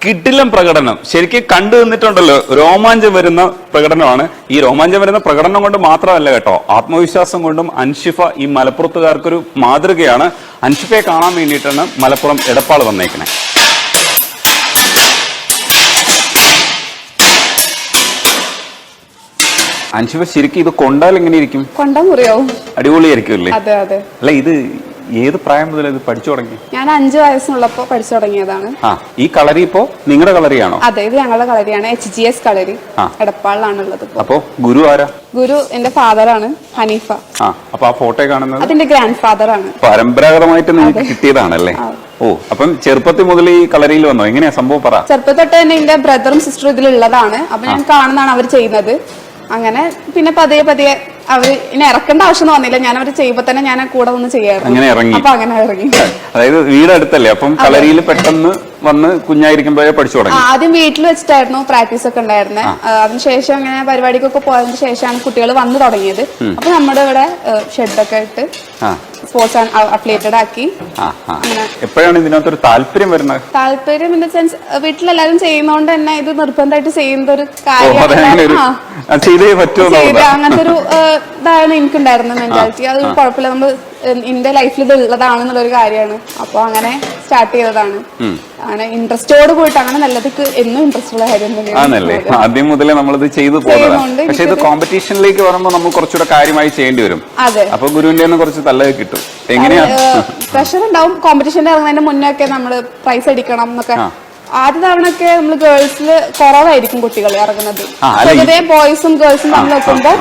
കിടിലം പ്രകടനം ശരിക്കും കണ്ടു നിന്നിട്ടുണ്ടല്ലോ. രോമാഞ്ചം വരുന്ന പ്രകടനമാണ്. ഈ രോമാഞ്ചം വരുന്ന പ്രകടനം കൊണ്ട് മാത്രമല്ല കേട്ടോ, ആത്മവിശ്വാസം കൊണ്ടും അൻഷിഫ ഈ മലപ്പുറത്തുകാർക്കൊരു മാതൃകയാണ്. അൻഷിഫയെ കാണാൻ വേണ്ടിയിട്ടാണ് മലപ്പുറം എടപ്പാൾ വന്നേക്കണേ. അൻഷിഫ ശരിക്കും ഇത് കൊണ്ടാൽ എങ്ങനെ ഇരിക്കും? കൊണ്ടാ മുറിയാവും. അടിപൊളിയായിരിക്കും അല്ലേ? അതെ അതെ. അല്ല, ഇത് ഏത് പ്രായം മുതൽ ഇത് പഠിച്ചു തുടങ്ങി? ഞാൻ 5 വയസ്സുള്ളപ്പോ പഠിച്ചു തുടങ്ങിയതാണ്. ഈ കളരി ഇപ്പോ നിങ്ങളുടെ കളരിയാണോ? അതെ, ഇത് ഞങ്ങളുടെ കളരിയാണ്. HGS കളരി എടപ്പാളിലാണുള്ളത്. അപ്പോ ഗുരു ആരാ? ഗുരു എന്റെ ഫാദറാണ്, ഹനീഫ. അപ്പൊ ആ ഫോട്ടോ കാണുന്നത് അതിന്റെ ഗ്രാൻഡ് ഫാദർ ആണ്. പരമ്പരാഗതമായിട്ട് നിങ്ങൾക്ക് കിട്ടിയതാണല്ലേ? ഓ, അപ്പം ചെറുപ്പത്തിൽ മുതൽ ഈ കളരിയിൽ വന്നോ? എങ്ങനെയാ സംഭവം പറ. ചെറുപ്പത്തിൽ തൊട്ട് തന്നെ എന്റെ ബ്രദറും സിസ്റ്ററും ഇതിലുള്ളതാണ്. അപ്പൊ ഞാൻ കാണുന്നതാണ് അവർ ചെയ്യുന്നത്. അങ്ങനെ പിന്നെ പതിയെ പതിയെ അവര് ഇനി ഇറക്കേണ്ട ആവശ്യം തോന്നില്ല. ഞാൻ അവർ ചെയ്യുമ്പോ തന്നെ ഞാൻ കൂടെ ഒന്ന് ചെയ്യാറുണ്ട്. അങ്ങനെ ഇറങ്ങി. അപ്പൊ അങ്ങനെ ഇറങ്ങി. അതായത് വീടടുത്തല്ലേ? അപ്പം കളരിയിൽ പെട്ടെന്ന് വന്ന് കുഞ്ഞായിരിക്കുമ്പോഴേ പഠിച്ചു തുടങ്ങി. ആദ്യം വീട്ടിൽ വെച്ചിട്ടായിരുന്നു പ്രാക്ടീസ് ഒക്കെ ഉണ്ടായിരുന്നത്. അതിനുശേഷം അങ്ങനെ പരിപാടിക്കൊക്കെ പോയതിനു ശേഷമാണ് കുട്ടികൾ വന്നു തുടങ്ങിയത്. അപ്പൊ നമ്മുടെ ഇവിടെ ഷെഡൊക്കെ ഇട്ട് സ്പോർട്സ് അഫിലിയേറ്റഡ് ആക്കി. എപ്പോഴാണ് ഇതിനകത്തൊരു താല്പര്യം വരുന്നത്? താല്പര്യം ഇൻ ദ സെൻസ് വീട്ടിലെല്ലാരും ചെയ്യുന്നോണ്ട് തന്നെ ഇത് നിർബന്ധമായിട്ട് ചെയ്യുന്ന ഒരു കാര്യം. അങ്ങനത്തെ ഒരു ഇതാണ് എനിക്കുണ്ടായിരുന്ന മെന്റാലിറ്റി. അത് കുഴപ്പമില്ല, നമ്മൾ എന്റെ ലൈഫിൽ ഇത് ഉള്ളതാണെന്നുള്ളൊരു കാര്യമാണ്. അപ്പൊ അങ്ങനെ സ്റ്റാർട്ട് ചെയ്തതാണ്. അങ്ങനെ ഇൻട്രസ്റ്റോട് പോയിട്ട് അങ്ങനെ നല്ലതൊക്കെ എന്നും ഇൻട്രസ്റ്റ് ഉള്ള കാര്യം തന്നെയാണ്. ആദ്യം മുതലേ നമ്മളിത് ചെയ്തു പോകുന്നത്. പക്ഷെ ഇത് കോമ്പറ്റീഷനിലേക്ക് വരുമ്പോൾ നമ്മൾ കുറച്ചുകൂടെ കാര്യമായി ചെയ്യേണ്ടി വരും. അതെ. അപ്പൊ ഗുരുവിന്റെ കുറച്ച് തല്ലൊക്കെ കിട്ടും. എങ്ങനെയാ? പ്രഷർ ഉണ്ടാവും. കോമ്പറ്റീഷനിൽ ഇറങ്ങുന്നതിന്റെ മുന്നേ ഒക്കെ നമ്മള് പ്രൈസ് അടിക്കണം എന്നൊക്കെ. ആദ്യ തവണയൊക്കെ നമ്മൾ ഗേൾസില് കുറവായിരിക്കും കുട്ടികൾ ഇറങ്ങുന്നത്. പൊതുവെ ബോയ്സും ഗേൾസും തമ്മിൽ വെക്കുമ്പോ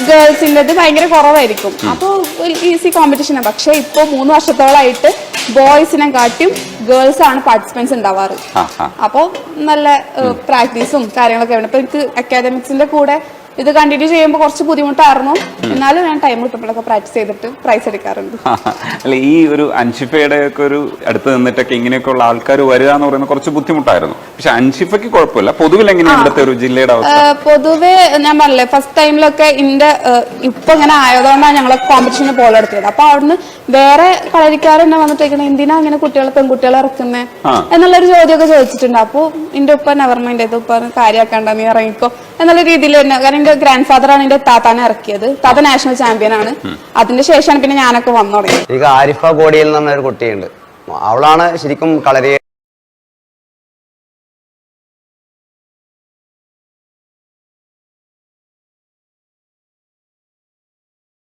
ഗേൾസിൻ്റെത് ഭയങ്കര കുറവായിരിക്കും. അപ്പൊ ഒരു ഈസി കോമ്പറ്റീഷനാണ്. പക്ഷെ ഇപ്പൊ 3 വർഷത്തോളായിട്ട് ബോയ്സിനെ കാട്ടിയും ഗേൾസ് ആണ് പാർട്ടിസിപ്പൻസ് ഉണ്ടാവാറ്. അപ്പൊ നല്ല പ്രാക്ടീസും കാര്യങ്ങളൊക്കെ വേണം. ഇപ്പൊ എനിക്ക് അക്കാദമിക്സിന്റെ കൂടെ ഇത് കണ്ടിന്യൂ ചെയ്യുമ്പോൾ കുറച്ച് ബുദ്ധിമുട്ടായിരുന്നു. എന്നാലും ഞാൻ ടൈം കിട്ടുമ്പോഴൊക്കെ പ്രാക്ടീസ് ചെയ്തിട്ട് പ്രൈസ് എടുക്കാറുണ്ട്. അല്ല, ഈ ഒരു അൻഷിഫയുടെ ഒക്കെ ഒരു അടുത്ത് നിന്നിട്ടൊക്കെ ഇങ്ങനെയൊക്കെ ഉള്ള ആൾക്കാർ വരിക എന്ന് പറയുന്നത് കുറച്ച് ബുദ്ധിമുട്ടായിരുന്നു. പക്ഷെ അൻഷിഫയ്ക്ക് കുഴപ്പമില്ല. പൊതുവിൽ എങ്ങനെയാണ് ഇവിടുത്തെ ഒരു ജില്ലയുടെ അവസ്ഥ? പൊതുവെ ഞാൻ പറഞ്ഞില്ലേ, ഫസ്റ്റ് ടൈമിലൊക്കെ ഇപ്പൊ ഇങ്ങനെ ആയതുകൊണ്ടാണ് ഞങ്ങളെ കോമ്പറ്റീഷന് പോളെടുത്തത്. അപ്പൊ അവിടുന്ന് വേറെ കളരിക്കാരെന്നെ വന്നിട്ടേക്കണേ, എന്തിനാ ഇങ്ങനെ പെൺകുട്ടികളെ ഇറക്കുന്നേ എന്നുള്ളൊരു ചോദ്യമൊക്കെ ചോദിച്ചിട്ടുണ്ട്. അപ്പൊ എന്റെ ഉപ്പ നെവർ മൈൻഡ് ചെയ്ത്, ഉപ്പ കാര്യമാക്കണ്ട, നീ ഇറങ്ങിക്കോ എന്നുള്ള രീതിയിൽ തന്നെ. കാരണം എന്റെ ഗ്രാൻഡ് ഫാദർ ആണ് എന്റെ താത്താനെ ഇറക്കിയത്. താത്ത നാഷണൽ ചാമ്പ്യൻ ആണ്. അതിന്റെ ശേഷമാണ് പിന്നെ ഞാനൊക്കെ വന്നു തുടങ്ങിയത്. ആരിഫ കോടിയിൽ എന്ന് പറഞ്ഞൊരു കുട്ടിയുണ്ട്. അവളാണ് ശരിക്കും കളരി